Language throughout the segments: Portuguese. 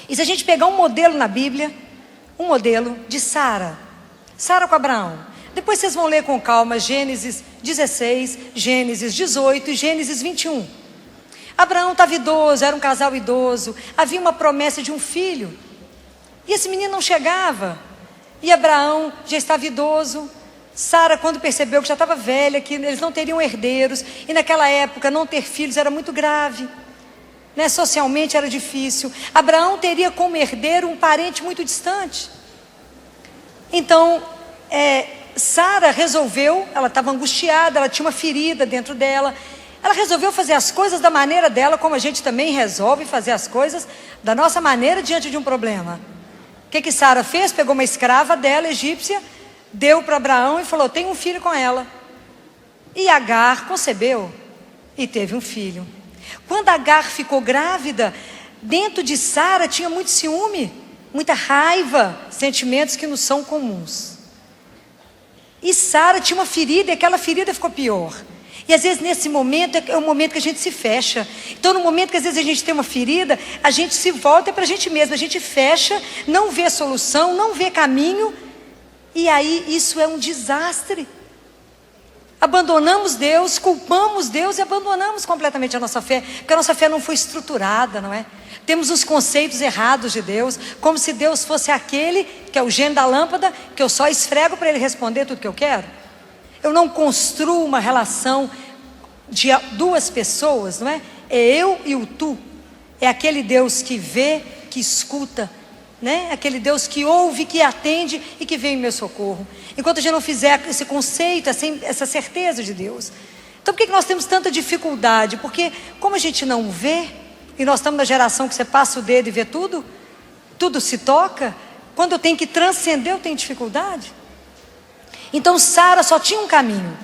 E se a gente pegar um modelo na Bíblia, um modelo de Sara com Abraão. Depois vocês vão ler com calma Gênesis 16, Gênesis 18 e Gênesis 21. Abraão estava idoso, era um casal idoso, havia uma promessa de um filho. E esse menino não chegava. E Abraão já estava idoso. Sara, quando percebeu que já estava velha, que eles não teriam herdeiros, e naquela época não ter filhos era muito grave, né? Socialmente era difícil. Abraão teria como herdeiro um parente muito distante. Então, Sara resolveu, ela estava angustiada, ela tinha uma ferida dentro dela. Ela resolveu fazer as coisas da maneira dela, como a gente também resolve fazer as coisas da nossa maneira diante de um problema. O que Sara fez? Pegou uma escrava dela, egípcia, deu para Abraão e falou: tem um filho com ela. E Agar concebeu e teve um filho. Quando Agar ficou grávida, dentro de Sara tinha muito ciúme, muita raiva, sentimentos que não são comuns. E Sara tinha uma ferida, e aquela ferida ficou pior. E às vezes nesse momento é o momento que a gente se fecha. Então no momento que às vezes a gente tem uma ferida, a gente se volta para a gente mesmo, a gente fecha, não vê solução, não vê caminho. E aí isso é um desastre. Abandonamos Deus, culpamos Deus e abandonamos completamente a nossa fé, porque a nossa fé não foi estruturada, não é? Temos os conceitos errados de Deus, como se Deus fosse aquele que é o gênio da lâmpada, que eu só esfrego para Ele responder tudo que eu quero. Eu não construo uma relação de duas pessoas, não é? É eu e o tu. É aquele Deus que vê, que escuta, né? Aquele Deus que ouve, que atende e que vem em meu socorro. Enquanto a gente não fizer esse conceito, essa certeza de Deus. Então por que nós temos tanta dificuldade? Porque como a gente não vê, e nós estamos na geração que você passa o dedo e vê tudo, tudo se toca, quando eu tenho que transcender eu tenho dificuldade. Então Sara só tinha um caminho,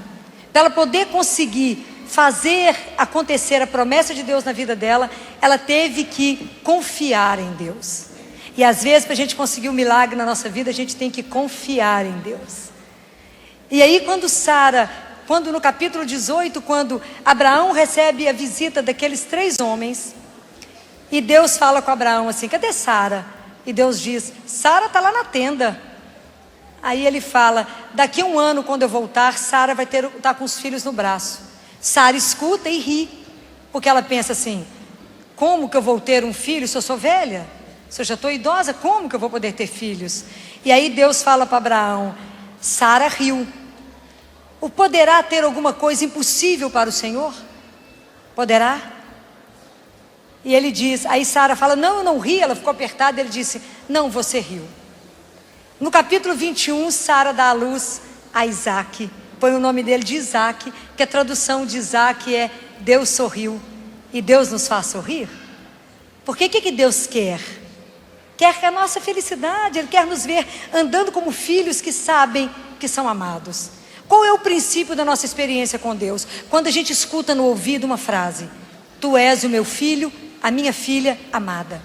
para ela poder conseguir fazer acontecer a promessa de Deus na vida dela, ela teve que confiar em Deus. E às vezes para a gente conseguir um milagre na nossa vida, a gente tem que confiar em Deus. E aí quando no capítulo 18, quando Abraão recebe a visita daqueles 3 homens, e Deus fala com Abraão assim: cadê Sara? E Deus diz: Sara está lá na tenda. Aí ele fala: daqui a 1 ano, quando eu voltar, Sara vai estar com os filhos no braço. Sara escuta e ri, porque ela pensa assim: como que eu vou ter um filho se eu sou velha? Se eu já estou idosa, como que eu vou poder ter filhos? E aí Deus fala para Abraão: Sara riu. O poderá ter alguma coisa impossível para o Senhor? Poderá? E ele diz, aí Sara fala: não, eu não ri. Ela ficou apertada, ele disse: não, você riu. No capítulo 21, Sara dá à luz a Isaac, põe o nome dele de Isaac, que a tradução de Isaac é Deus sorriu. E Deus nos faz sorrir. Porque o que Deus quer? Quer a nossa felicidade. Ele quer nos ver andando como filhos que sabem que são amados. Qual é o princípio da nossa experiência com Deus? Quando a gente escuta no ouvido uma frase: tu és o meu filho, a minha filha amada.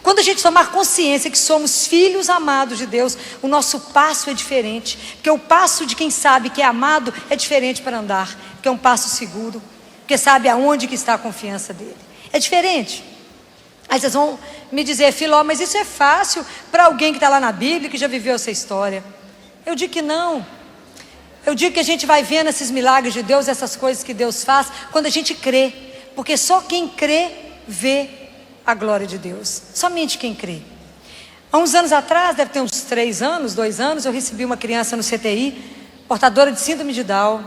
Quando a gente tomar consciência que somos filhos amados de Deus, o nosso passo é diferente. Porque o passo de quem sabe que é amado é diferente para andar. Porque é um passo seguro. Porque sabe aonde que está a confiança dele. É diferente. Aí vocês vão me dizer: Filó, mas isso é fácil para alguém que está lá na Bíblia, que já viveu essa história. Eu digo que não. Eu digo que a gente vai vendo esses milagres de Deus, essas coisas que Deus faz, quando a gente crê. Porque só quem crê, vê a glória de Deus. Somente quem crê. Há uns anos atrás, deve ter uns 3 anos, 2 anos, eu recebi uma criança no CTI, portadora de síndrome de Down,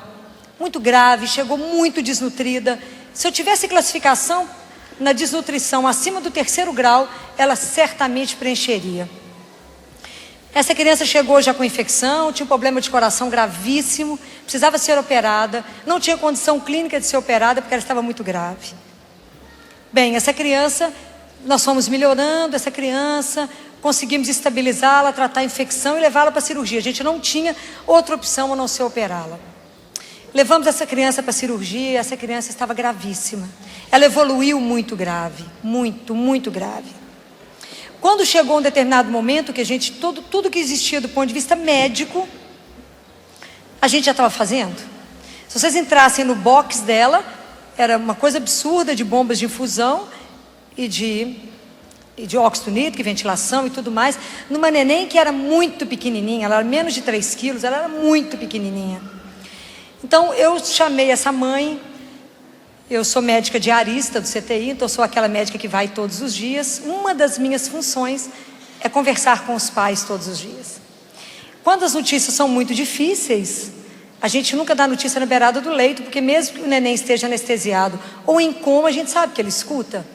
muito grave, chegou muito desnutrida. Se eu tivesse classificação na desnutrição acima do 3º grau, ela certamente preencheria. Essa criança chegou já com infecção, tinha um problema de coração gravíssimo, precisava ser operada, não tinha condição clínica de ser operada porque ela estava muito grave. Bem, essa criança, nós fomos melhorando essa criança, conseguimos estabilizá-la, tratar a infecção e levá-la para a cirurgia. A gente não tinha outra opção a não ser operá-la. Levamos essa criança para a cirurgia e essa criança estava gravíssima. Ela evoluiu muito grave, muito grave. Quando chegou um determinado momento que a gente, tudo que existia do ponto de vista médico, a gente já estava fazendo. Se vocês entrassem no box dela, era uma coisa absurda de bombas de infusão e de e de óxido nítrico, ventilação e tudo mais, numa neném que era muito pequenininha, ela era menos de 3 quilos, ela era muito pequenininha. Então eu chamei essa mãe, eu sou médica diarista do CTI, então eu sou aquela médica que vai todos os dias. Uma das minhas funções é conversar com os pais todos os dias. Quando as notícias são muito difíceis, a gente nunca dá notícia na beirada do leito, porque mesmo que o neném esteja anestesiado ou em coma, a gente sabe que ele escuta.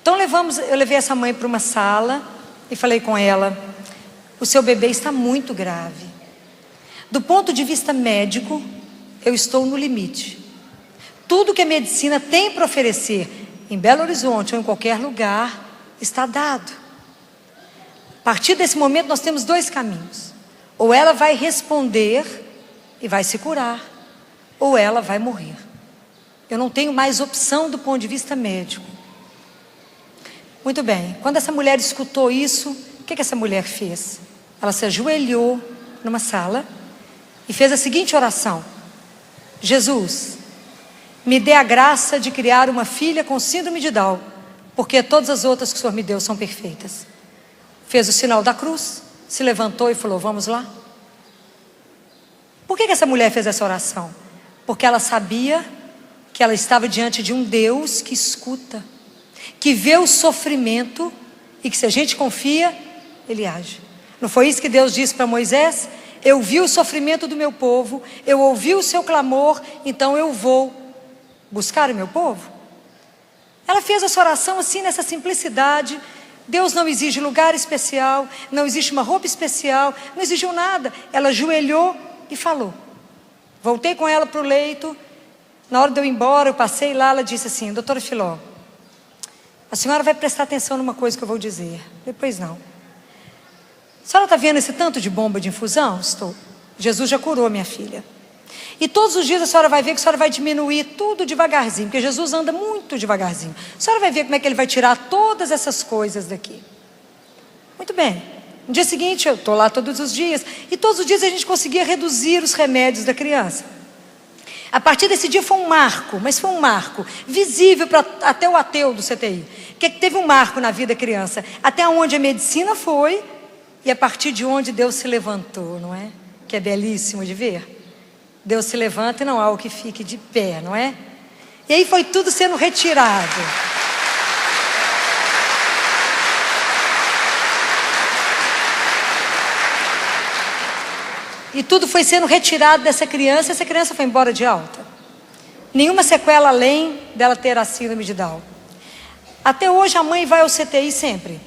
Então eu levei essa mãe para uma sala e falei com ela: o seu bebê está muito grave. Do ponto de vista médico, eu estou no limite. Tudo que a medicina tem para oferecer em Belo Horizonte ou em qualquer lugar está dado. A partir desse momento nós temos 2 caminhos: ou ela vai responder e vai se curar, ou ela vai morrer. Eu não tenho mais opção do ponto de vista médico. Muito bem, quando essa mulher escutou isso, o que essa mulher fez? Ela se ajoelhou numa sala e fez a seguinte oração: Jesus, me dê a graça de criar uma filha com síndrome de Down, porque todas as outras que o Senhor me deu são perfeitas. Fez o sinal da cruz, se levantou e falou: vamos lá. Por que essa mulher fez essa oração? Porque ela sabia que ela estava diante de um Deus que escuta, que vê o sofrimento e que, se a gente confia, Ele age. Não foi isso que Deus disse para Moisés? Eu vi o sofrimento do meu povo, eu ouvi o seu clamor, então eu vou buscar o meu povo. Ela fez essa oração assim, nessa simplicidade. Deus não exige lugar especial, não existe uma roupa especial, não exigiu nada. Ela ajoelhou e falou. Voltei com ela para o leito. Na hora de eu ir embora, eu passei lá, ela disse assim: doutora Filó, a senhora vai prestar atenção numa coisa que eu vou dizer. Depois não. A senhora está vendo esse tanto de bomba de infusão? Estou. Jesus já curou minha filha. E todos os dias a senhora vai ver que a senhora vai diminuir tudo devagarzinho, porque Jesus anda muito devagarzinho. A senhora vai ver como é que Ele vai tirar todas essas coisas daqui. Muito bem. No dia seguinte, eu estou lá todos os dias, e todos os dias a gente conseguia reduzir os remédios da criança. A partir desse dia foi um marco, mas foi um marco visível para até o ateu do CTI, que teve um marco na vida da criança, até onde a medicina foi, e a partir de onde Deus se levantou, não é? Que é belíssimo de ver. Deus se levanta e não há o que fique de pé, não é? E aí foi tudo sendo retirado. E tudo foi sendo retirado dessa criança, e essa criança foi embora de alta. Nenhuma sequela além dela ter a síndrome de Down. Até hoje a mãe vai ao CTI sempre.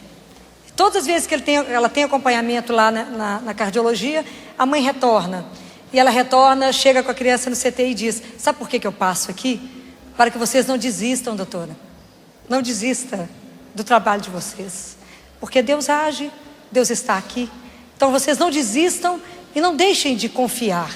Todas as vezes que ela tem acompanhamento lá na cardiologia, a mãe retorna. E ela retorna, chega com a criança no CTI e diz: sabe por que eu passo aqui? Para que vocês não desistam, doutora. Não desista do trabalho de vocês. Porque Deus age, Deus está aqui. Então vocês não desistam e não deixem de confiar,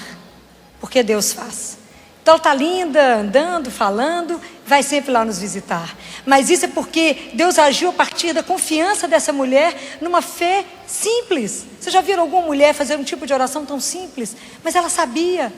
porque Deus faz. Então ela está linda, andando, falando, vai sempre lá nos visitar. Mas isso é porque Deus agiu a partir da confiança dessa mulher numa fé simples. Você já viram alguma mulher fazer um tipo de oração tão simples? Mas ela sabia